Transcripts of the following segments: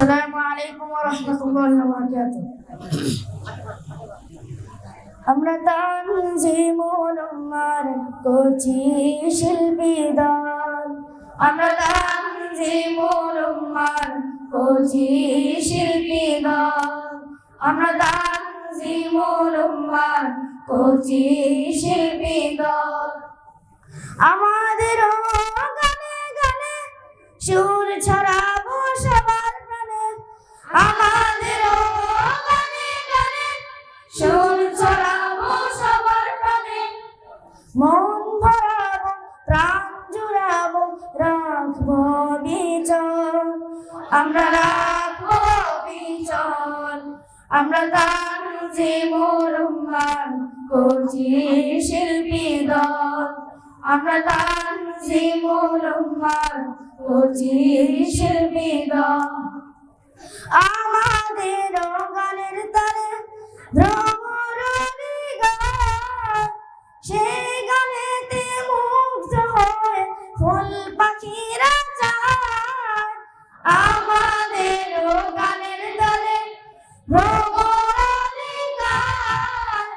আসসালামু আলাইকুম ওয়া রাহমাতুল্লাহি ওয়া বারাকাতুহু। আমরা তানজিমুল উম্মার কোচি শিল্পী দল, আমরা তানজিমুল উম্মার কোচি শিল্পী দল, আমরা তানজিমুল উম্মার কোচি শিল্পী দল। আমাদের গানে গানে সুর ছড়াবো সবার প্রাণে, আমাদের গানে গানে সুর ছড়াবো সবার প্রাণে। মন ভরাবো প্রাণ জুড়াবো, রাখবো বিচল, আমরা রাখবো বিচল। আমরা তানজিমুল উম্মার কোচি শিল্পী দল, আমরা তানজিমুল উম্মার কোচি শিল্পী দল। আমাদের গানের তালে ভ্রমরী গান, সেই গানেতে মুগ্ধ হয়ে ফুল পাখিরা যায়। আমাদের গানের তালে ভ্রমরী গান,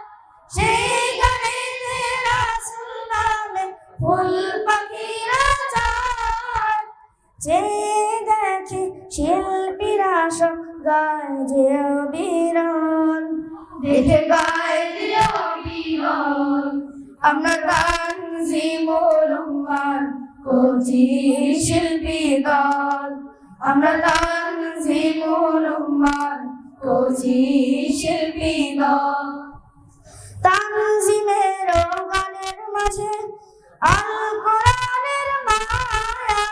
সেই গানেতে রাসূল নামে ফুল পাখিরা যায়। যে দেখে শিল্পীরা সব গায় যে অবিরল, দেখে গায় যে অবিরল। আমরা তানজিমুল উম্মার কোচি শিল্পী দল, আমরা তানজিমুল উম্মার কোচি শিল্পী দল। তানজিমের গানের মাঝে আল কোরআনের মায়া,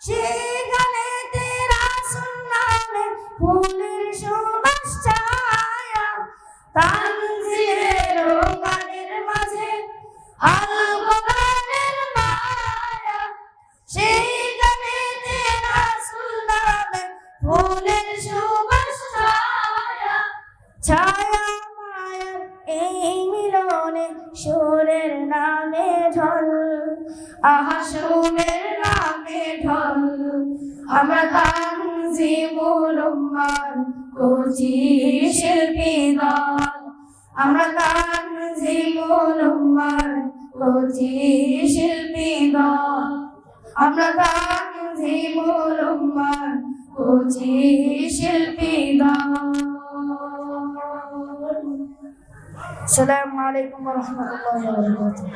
সেই গানেতে রাসূল নামে ফুলের সুবাস ছায়া। তানজিমের গানের মাঝে আল কোরআনের মায়া, সেই গানেতে রাসূল নামে ফুলের সুবাস ছায়া। ছায়া মায়ার এই মিলনে সুরের নামে ঢল, আহা সুরের নামে ঢল। আমরা তানজিমুল উম্মার কোচি শিল্পী দল, আমরা তানজিমুল উম্মার কোচি শিল্পী দল, আমরা তানজিমুল উম্মার কোচি শিল্পী দল। আসসালামু আলাইকুম ওয়া রাহমাতুল্লাহি ওয়া বারাকাতুহু।